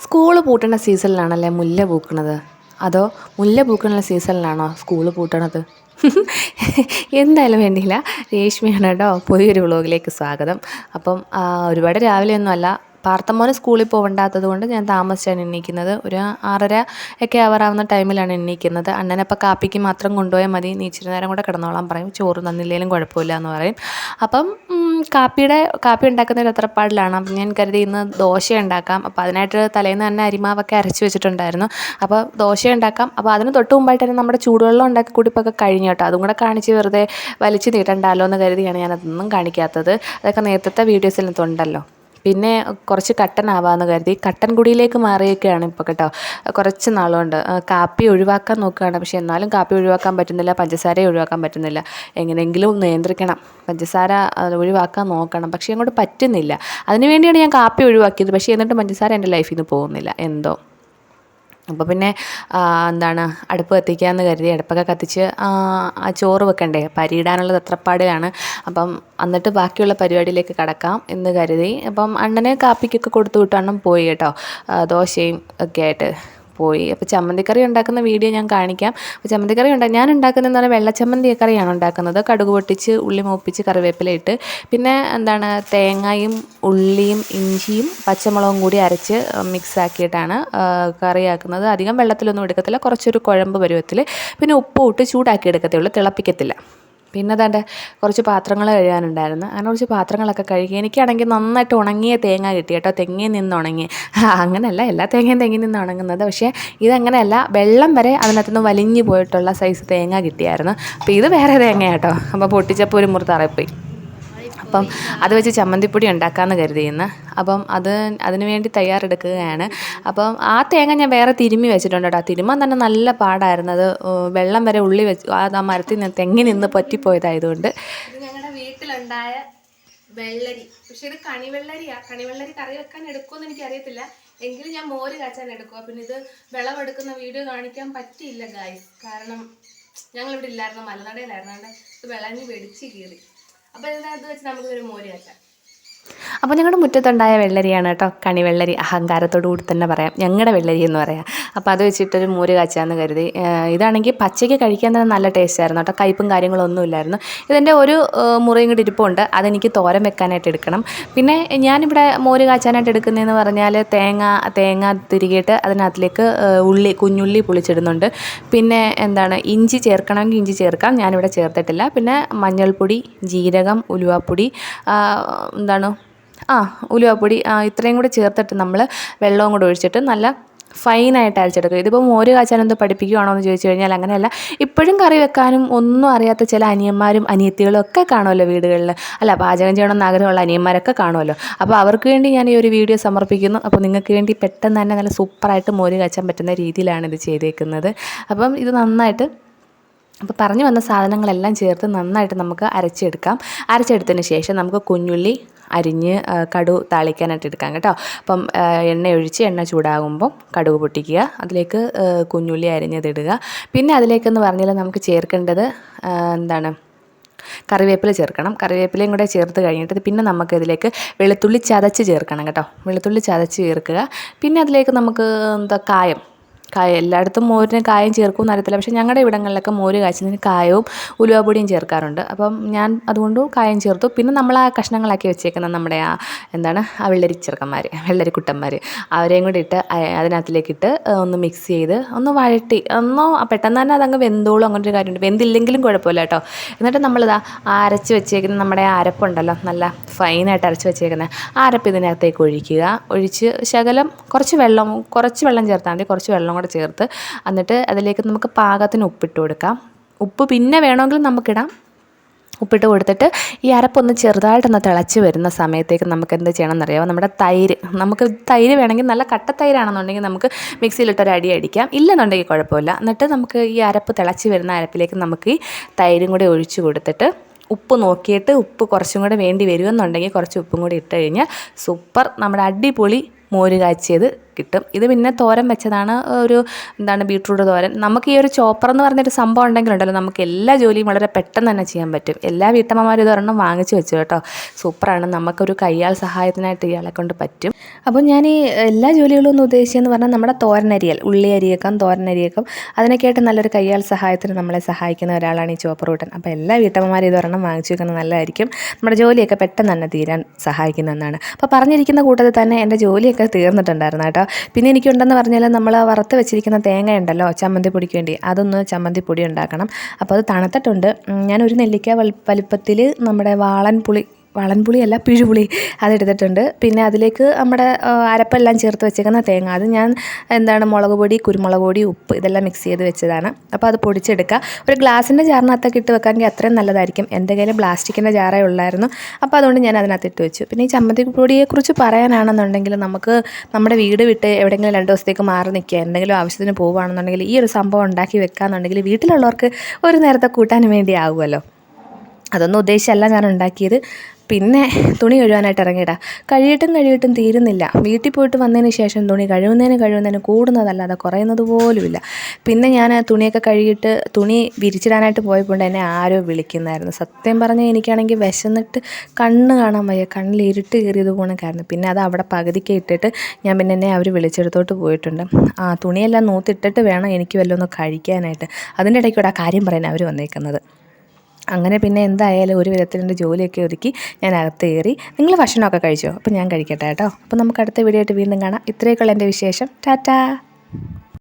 School പൂട്ടുന്ന സീസണിലാണല്ലേ മുല്ല പൂക്കണത്? അതോ മുല്ല പൂക്കുന്ന സീസണിലാണോ സ്കൂള് പൂട്ടണത്? എന്തായാലും വേണ്ടിയില്ല, രേഷ്മയാണ് കേട്ടോ. പുതിയൊരു വ്ളോഗിലേക്ക് സ്വാഗതം. അപ്പം ഒരുപാട് രാവിലെയൊന്നും അല്ല, പാർത്തമോന് സ്കൂളിൽ പോകണ്ടാത്തത് കൊണ്ട് ഞാൻ താമസിച്ചാണ് എണീക്കുന്നത്. ഒരു 6:30 ഒക്കെ ആവാറാവുന്ന ടൈമിലാണ് എണീക്കുന്നത്. അണ്ണനപ്പം കാപ്പിക്ക് മാത്രം കൊണ്ടുപോയാൽ മതി, നീ ഇച്ചിരി നേരം കൂടെ കിടന്നോളാൻ പറയും, ചോറ് തന്നില്ലെങ്കിലും കുഴപ്പമില്ല എന്ന് പറയും. അപ്പം കാപ്പി ഉണ്ടാക്കുന്നൊരു എത്രപ്പാടിലാണ്. അപ്പം ഞാൻ കരുതി ഇന്ന് ദോശ ഉണ്ടാക്കാം. അപ്പോൾ അതിനായിട്ട് തലേന്ന് തന്നെ അരിമാവൊക്കെ അരച്ച് വെച്ചിട്ടുണ്ടായിരുന്നു. അപ്പോൾ ദോശ ഉണ്ടാക്കാം. അപ്പോൾ അതിന് തൊട്ട് മുമ്പായിട്ട് തന്നെ നമ്മുടെ ചൂടുവെള്ളം ഉണ്ടാക്കി കുടിപ്പൊക്കെ കഴിഞ്ഞു കേട്ടോ. അതും കൂടെ കാണിച്ച് വെറുതെ വലിച്ചു നീട്ടണ്ടല്ലോ എന്ന് കരുതിയാണ് ഞാനതൊന്നും കാണിക്കാത്തത്. അതൊക്കെ നേരത്തെ വീഡിയോസിലത്തുണ്ടല്ലോ. പിന്നെ കുറച്ച് കട്ടനാവാമെന്ന് കരുതി കട്ടൻ കുടിയിലേക്ക് മാറിയൊക്കെയാണ് ഇപ്പോൾ കേട്ടോ. കുറച്ച് നാളുകൊണ്ട് കാപ്പി ഒഴിവാക്കാൻ നോക്കുകയാണ്, പക്ഷേ എന്നാലും കാപ്പി ഒഴിവാക്കാൻ പറ്റുന്നില്ല, പഞ്ചസാരയും ഒഴിവാക്കാൻ പറ്റുന്നില്ല. എങ്ങനെയെങ്കിലും നിയന്ത്രിക്കണം, പഞ്ചസാര ഒഴിവാക്കാൻ നോക്കണം, പക്ഷേ അങ്ങോട്ട് പറ്റുന്നില്ല. അതിന് വേണ്ടിയാണ് ഞാൻ കാപ്പി ഒഴിവാക്കിയത്. പക്ഷേ എന്നിട്ടും പഞ്ചസാര എൻ്റെ ലൈഫിൽ നിന്ന് പോകുന്നില്ല എന്തോ. അപ്പോൾ പിന്നെ അടുപ്പ് കത്തിക്കാമെന്ന് കരുതി അടുപ്പൊക്കെ കത്തിച്ച് ചോറ് വെക്കണ്ടേ, അപ്പം അരിയിടാനുള്ള തത്രപ്പാടിലാണ്. അപ്പം എന്നിട്ട് ബാക്കിയുള്ള പരിപാടിയിലേക്ക് കടക്കാം എന്ന് കരുതി. അപ്പം അണ്ണനെ കാപ്പിക്കൊക്കെ കൊടുത്തു വിട്ടു. അണ്ണൻ പോയി കേട്ടോ, ദോശയും ഒക്കെ ആയിട്ട് പോയി. അപ്പോൾ ചമ്മന്തിക്കറി ഉണ്ടാക്കുന്ന വീഡിയോ ഞാൻ കാണിക്കാം. അപ്പോൾ ചമ്മന്തിക്കറി ഞാൻ ഉണ്ടാക്കുന്നതെന്ന് പറഞ്ഞാൽ വെള്ളച്ചമ്മന്തി കറിയാണ് ഉണ്ടാക്കുന്നത്. കടുക് പൊട്ടിച്ച് ഉള്ളി മൂപ്പിച്ച് കറിവേപ്പില ഇട്ട് പിന്നെ തേങ്ങയും ഉള്ളിയും ഇഞ്ചിയും പച്ചമുളകും കൂടി അരച്ച് മിക്സാക്കിയിട്ടാണ് കറിയാക്കുന്നത്. അധികം വെള്ളത്തിലൊന്നും എടുക്കത്തില്ല, കുറച്ചൊരു കുഴമ്പ് പരുവത്തിൽ. പിന്നെ ഉപ്പ് ഇട്ട് ചൂടാക്കി എടുക്കത്തേ ഉള്ളൂ, തിളപ്പിക്കത്തില്ല. പിന്നെ കുറച്ച് പാത്രങ്ങൾ കഴുകാനുണ്ടായിരുന്നു. അങ്ങനെ കുറച്ച് പാത്രങ്ങളൊക്കെ കഴുകി. എനിക്കാണെങ്കിൽ നന്നായിട്ട് ഉണങ്ങിയ തേങ്ങ കിട്ടി കേട്ടോ, തെങ്ങിൽ നിന്ന് ഉണങ്ങി. അങ്ങനെയല്ല എല്ലാ തേങ്ങയും തെങ്ങിൽ നിന്ന് ഉണങ്ങുന്നത്, പക്ഷേ ഇതങ്ങനെയല്ല, വെള്ളം വരെ അതിനകത്തുനിന്ന് വലിഞ്ഞു പോയിട്ടുള്ള സൈസ് തേങ്ങ കിട്ടിയായിരുന്നു. അപ്പോൾ ഇത് വേറെ തേങ്ങ കേട്ടോ. അപ്പോൾ പൊട്ടിച്ചപ്പോൾ ഒരു മുറിത്തറയിപ്പോയി. അപ്പം അത് വെച്ച് ചമ്മന്തിപ്പൊടി ഉണ്ടാക്കാമെന്ന് കരുതിയിരുന്നു. അപ്പം അതിന് വേണ്ടി തയ്യാറെടുക്കുകയാണ്. അപ്പം ആ തേങ്ങ ഞാൻ വേറെ തിരുമ്മി വെച്ചിട്ടുണ്ട് കേട്ടോ. തിരുമ്മാൻ തന്നെ നല്ല പാടായിരുന്നു. അത് വെള്ളം വരെ ഉള്ളി വെച്ച് ആ മരത്തിൽ നിന്ന് തെങ്ങി നിന്ന് പറ്റിപ്പോയതായതുകൊണ്ട്. ഇത് ഞങ്ങളുടെ വീട്ടിലുണ്ടായ വെള്ളരി, പക്ഷെ ഇത് കണിവെള്ളരിയാണ്. കണിവെള്ളരി കറി വെക്കാൻ എടുക്കുമെന്ന് എനിക്കറിയത്തില്ല, എങ്കിലും ഞാൻ മോര് കാച്ചാൻ എടുക്കുക. പിന്നെ ഇത് വിളവെടുക്കുന്ന വീഡിയോ കാണിക്കാൻ പറ്റിയില്ല ഗായ്സ്, കാരണം ഞങ്ങളിവിടെ ഇല്ലായിരുന്നു, മലനടയിലായിരുന്നു. ഇത് വിളഞ്ഞ് വെടിച്ച് കീറി. അപ്പോൾ ഇതിനകത്ത് വെച്ച് നമുക്കൊരു മോര് കാച്ചാം. അപ്പോൾ ഞങ്ങളുടെ മുറ്റത്തുണ്ടായ വെള്ളരിയാണ് കേട്ടോ, കണിവെള്ളരി. അഹങ്കാരത്തോടു കൂടി തന്നെ പറയാം, ഞങ്ങളുടെ വെള്ളരി എന്ന് പറയാം. അപ്പോൾ അത് വെച്ചിട്ടൊരു മോര് കാച്ചാന്ന് കരുതി. ഇതാണെങ്കിൽ പച്ചയ്ക്ക് കഴിക്കാൻ തന്നെ നല്ല ടേസ്റ്റ് ആയിരുന്നു കേട്ടോ, കയ്പും കാര്യങ്ങളൊന്നും ഇല്ലായിരുന്നു. ഇതിൻ്റെ ഒരു മുറിയും കൂടി ഇരിപ്പുണ്ട്, അതെനിക്ക് തോരൻ വെക്കാനായിട്ട് എടുക്കണം. പിന്നെ ഞാനിവിടെ മോര് കാച്ചാനായിട്ട് എടുക്കുന്നതെന്ന് പറഞ്ഞാൽ തേങ്ങ തിരികിയിട്ട് അതിനകത്തിലേക്ക് കുഞ്ഞുള്ളി പൊളിച്ചിടുന്നുണ്ട്. പിന്നെ ഇഞ്ചി ചേർക്കണമെങ്കിൽ ഇഞ്ചി ചേർക്കാം, ഞാനിവിടെ ചേർത്തിട്ടില്ല. പിന്നെ മഞ്ഞൾപ്പൊടി, ജീരകം, ഉലുവാപ്പൊടി, ഉലുവാപ്പൊടി, ഇത്രയും കൂടി ചേർത്തിട്ട് നമ്മൾ വെള്ളവും കൂടെ ഒഴിച്ചിട്ട് നല്ല ഫൈനായിട്ട് അരച്ചെടുക്കുക. ഇതിപ്പോൾ മോര് കാച്ചാൻ എന്തോ പഠിപ്പിക്കുകയാണോ എന്ന് ചോദിച്ചു കഴിഞ്ഞാൽ അങ്ങനെയല്ല. ഇപ്പോഴും കറി വെക്കാനും ഒന്നും അറിയാത്ത ചില അനിയന്മാരും അനിയത്തികളും ഒക്കെ കാണുമല്ലോ വീടുകളിൽ, അല്ല പാചകം ചെയ്യണമെന്ന് ആഗ്രഹമുള്ള അനിയന്മാരൊക്കെ കാണുമല്ലോ. അപ്പോൾ അവർക്ക് വേണ്ടി ഞാൻ ഈ ഒരു വീഡിയോ സമർപ്പിക്കുന്നു. അപ്പോൾ നിങ്ങൾക്ക് വേണ്ടി പെട്ടെന്ന് തന്നെ നല്ല സൂപ്പറായിട്ട് മോര് കാച്ചാൻ പറ്റുന്ന രീതിയിലാണ് ഇത് ചെയ്തേക്കുന്നത്. അപ്പം ഇത് നന്നായിട്ട്, അപ്പോൾ പറഞ്ഞു വന്ന സാധനങ്ങളെല്ലാം ചേർത്ത് നന്നായിട്ട് നമുക്ക് അരച്ചെടുക്കാം. അരച്ചെടുത്തതിന് ശേഷം നമുക്ക് കുഞ്ഞുള്ളി അരിഞ്ഞ് കടുക് താളിക്കാനായിട്ട് എടുക്കാം കേട്ടോ. അപ്പം എണ്ണ ചൂടാകുമ്പോൾ കടുക് പൊട്ടിക്കുക, അതിലേക്ക് കുഞ്ഞുള്ളി അരിഞ്ഞതിടുക. പിന്നെ അതിലേക്കെന്ന് പറഞ്ഞാൽ നമുക്ക് ചേർക്കേണ്ടത് കറിവേപ്പില ചേർക്കണം. കറിവേപ്പിലയും കൂടെ ചേർത്ത് കഴിഞ്ഞിട്ട് പിന്നെ നമുക്കിതിലേക്ക് വെളുത്തുള്ളി ചതച്ച് ചേർക്കണം കേട്ടോ. വെളുത്തുള്ളി ചതച്ച് ചേർക്കുക. പിന്നെ അതിലേക്ക് നമുക്ക് കായം എല്ലായിടത്തും മോരിന് കായം ചേർക്കുമെന്ന് അറിയത്തില്ല, പക്ഷേ ഞങ്ങളുടെ ഇവിടങ്ങളിലൊക്കെ മോര് കാച്ചുന്നതിന് കായവും ഉലുവാപ്പൊടിയും ചേർക്കാറുണ്ട്. അപ്പം ഞാൻ അതുകൊണ്ട് കായം ചേർത്തു. പിന്നെ നമ്മൾ ആ കഷ്ണങ്ങളാക്കി വെച്ചേക്കുന്ന നമ്മുടെ വെള്ളരിക്കുട്ടന്മാർ അവരെയും കൂടി ഇട്ട് അതിനകത്തിലേക്കിട്ട് ഒന്ന് മിക്സ് ചെയ്ത് ഒന്ന് വഴട്ടി പെട്ടെന്ന് തന്നെ അതങ്ങ് വെന്തോളും. അങ്ങനൊരു കാര്യമുണ്ട്, വെന്തില്ലെങ്കിലും കുഴപ്പമില്ല കേട്ടോ. എന്നിട്ട് നമ്മളിതാ അരച്ച് വെച്ചേക്കുന്ന നമ്മുടെ അരപ്പുണ്ടല്ലോ, നല്ല ഫൈനായിട്ട് അരച്ച് വെച്ചേക്കുന്നത് ആ അരപ്പ് ഇതിനകത്തേക്ക് ഒഴിച്ച് ശകലം കുറച്ച് വെള്ളം ചേർത്താൽ മതി, കുറച്ച് വെള്ളം കൂടെ ചേർത്ത് എന്നിട്ട് അതിലേക്ക് നമുക്ക് പാകത്തിന് ഉപ്പിട്ട് കൊടുക്കാം. ഉപ്പ് പിന്നെ വേണമെങ്കിൽ നമുക്കിടാം. ഉപ്പിട്ട് കൊടുത്തിട്ട് ഈ അരപ്പൊന്ന് ചെറുതായിട്ടൊന്ന് തിളച്ച് വരുന്ന സമയത്തേക്ക് നമുക്ക് എന്ത് ചെയ്യണമെന്നറിയാമോ, നമ്മുടെ തൈര് വേണമെങ്കിൽ നല്ല കട്ട തൈരാണെന്നുണ്ടെങ്കിൽ നമുക്ക് മിക്സിയിലിട്ടൊരു അടിക്കാം, ഇല്ലെന്നുണ്ടെങ്കിൽ കുഴപ്പമില്ല. എന്നിട്ട് നമുക്ക് ഈ അരപ്പ് തിളച്ച് വരുന്ന അരപ്പിലേക്ക് നമുക്ക് ഈ തൈരും കൂടി ഒഴിച്ച് കൊടുത്തിട്ട് ഉപ്പ് നോക്കിയിട്ട് ഉപ്പ് കുറച്ചും കൂടെ വേണ്ടി വരുമെന്നുണ്ടെങ്കിൽ കുറച്ച് ഉപ്പും കൂടി ഇട്ട് കഴിഞ്ഞാൽ സൂപ്പർ നമ്മുടെ അടിപൊളി മോര് കാച്ചിയത് കിട്ടും. ഇത് പിന്നെ തോരൻ വെച്ചതാണ്, ഒരു ബീട്രൂട്ട് തോരൻ. നമുക്ക് ഈ ഒരു ചോപ്പർ എന്ന് പറഞ്ഞൊരു സംഭവം ഉണ്ടെങ്കിലുണ്ടല്ലോ നമുക്ക് എല്ലാ ജോലിയും വളരെ പെട്ടെന്ന് തന്നെ ചെയ്യാൻ പറ്റും. എല്ലാ വീട്ടമ്മമാരും ഇതൊരെണ്ണം വാങ്ങിച്ചു വെച്ചു കേട്ടോ. സൂപ്പറാണ്. നമുക്കൊരു കയ്യാൽ സഹായത്തിനായിട്ട് ഇയാളെ കൊണ്ട് പറ്റും. അപ്പോൾ ഞാൻ ഈ എല്ലാ ജോലികളും ഒന്ന് ഉദ്ദേശിച്ചെന്ന് പറഞ്ഞാൽ നമ്മുടെ തോരനരിയൽ, ഉള്ളി അരിയേക്കാം, തോരനരിയേക്കാം, അതിനൊക്കെയായിട്ട് നല്ലൊരു കയ്യാൽ സഹായത്തിന് നമ്മളെ സഹായിക്കുന്ന ഒരാളാണ് ഈ ചോപ്പർ കൂട്ടൻ. അപ്പോൾ എല്ലാ വീട്ടമ്മമാരും ഇതൊരെണ്ണം വാങ്ങിച്ചു വെക്കുന്നത് നല്ലതായിരിക്കും. നമ്മുടെ ജോലിയൊക്കെ പെട്ടെന്ന് തന്നെ തീരാൻ സഹായിക്കുന്ന ഒന്നാണ്. അപ്പോൾ പറഞ്ഞിരിക്കുന്ന കൂട്ടത്തിൽ തന്നെ എൻ്റെ ജോലിയൊക്കെ തീർന്നിട്ടുണ്ടായിരുന്നു കേട്ടോ. പിന്നെ എനിക്കുണ്ടെന്ന് പറഞ്ഞാൽ നമ്മൾ വറുത്ത് വെച്ചിരിക്കുന്ന തേങ്ങ ഉണ്ടല്ലോ ചമ്മന്തി പൊടിക്ക് വേണ്ടി, അതൊന്ന് ചമ്മന്തി പൊടി ഉണ്ടാക്കണം. അപ്പോൾ അത് തണുത്തിട്ടുണ്ട്. ഞാനൊരു നെല്ലിക്ക വലിപ്പത്തിൽ നമ്മുടെ വളൻപുളിയല്ല പിഴുപുളി അതെടുത്തിട്ടുണ്ട്. പിന്നെ അതിലേക്ക് നമ്മുടെ അരപ്പെല്ലാം ചേർത്ത് വെച്ചേക്കുന്ന തേങ്ങ, അത് ഞാൻ മുളക് പൊടി, കുരുമുളക് പൊടി, ഉപ്പ് ഇതെല്ലാം മിക്സ് ചെയ്ത് വെച്ചതാണ്. അപ്പോൾ അത് പൊടിച്ചെടുക്കുക. ഒരു ഗ്ലാസിൻ്റെ ജാറിനകത്തൊക്കെ ഇട്ട് വെക്കാമെങ്കിൽ അത്രയും നല്ലതായിരിക്കും. എൻ്റെ കയ്യിൽ പ്ലാസ്റ്റിക്കിൻ്റെ ജാറേ ഉള്ളായിരുന്നു. അപ്പോൾ അതുകൊണ്ട് ഞാൻ അതിനകത്ത് ഇട്ട് വെച്ചു. പിന്നെ ഈ ചമ്മന്തി പൊടിയെക്കുറിച്ച് പറയാനാണെന്നുണ്ടെങ്കിൽ നമുക്ക് നമ്മുടെ വീട് വിട്ട് എവിടെയെങ്കിലും 2 ദിവസത്തേക്ക് മാറി നിൽക്കുക, എന്തെങ്കിലും ആവശ്യത്തിന് പോവുകയാണെന്നുണ്ടെങ്കിൽ ഈ ഒരു സംഭവം ഉണ്ടാക്കി വെക്കുകയെന്നുണ്ടെങ്കിൽ വീട്ടിലുള്ളവർക്ക് ഒരു നേരത്തെ കൂട്ടാൻ വേണ്ടി ആകുമല്ലോ. അതൊന്നും ഉദ്ദേശിച്ചല്ല ഞാൻ ഉണ്ടാക്കിയത്. പിന്നെ തുണി കഴുകാനായിട്ട് ഇറങ്ങിയിടാ. കഴിയിട്ടും തീരുന്നില്ല. വീട്ടിൽ പോയിട്ട് വന്നതിന് ശേഷം തുണി കഴിയുന്നതിന് കൂടുന്നതല്ലാതെ കുറയുന്നത് പോലുമില്ല. പിന്നെ ഞാൻ തുണിയൊക്കെ കഴുകിയിട്ട് തുണി വിരിച്ചിടാനായിട്ട് പോയപ്പോൾ എന്നെ ആരോ വിളിക്കുന്നായിരുന്നു. സത്യം പറഞ്ഞാൽ എനിക്കാണെങ്കിൽ വിശന്നിട്ട് കണ്ണ് കാണാൻ വയ്യ, കണ്ണിൽ ഇരുട്ട് കയറിയത് പോണക്കായിരുന്നു. പിന്നെ അത് അവിടെ പകുതിക്ക് ഇട്ടിട്ട് ഞാൻ പിന്നെ എന്നെ അവർ വിളിച്ചെടുത്തോട്ട് പോയിട്ടുണ്ട്. തുണിയെല്ലാം നൂത്തിട്ടിട്ട് വേണം എനിക്ക് വല്ലതും ഒന്ന് കഴിക്കാനായിട്ട്. അതിൻ്റെ ഇടയ്ക്കൂടെ ആ കാര്യം പറയാൻ അവർ വന്നേക്കുന്നത്. അങ്ങനെ പിന്നെ എന്തായാലും ഒരു വിധത്തിൽ എൻ്റെ ജോലിയൊക്കെ ഒതുക്കി ഞാൻ അകത്ത് കയറി. നിങ്ങൾ ഭക്ഷണമൊക്കെ കഴിച്ചോ? അപ്പോൾ ഞാൻ കഴിക്കട്ടെ കേട്ടോ. അപ്പോൾ നമുക്ക് അടുത്ത വീഡിയോ ആയിട്ട് വീണ്ടും കാണാം. ഇത്രയൊക്കെയുള്ള എൻ്റെ വിശേഷം. ടാറ്റാ.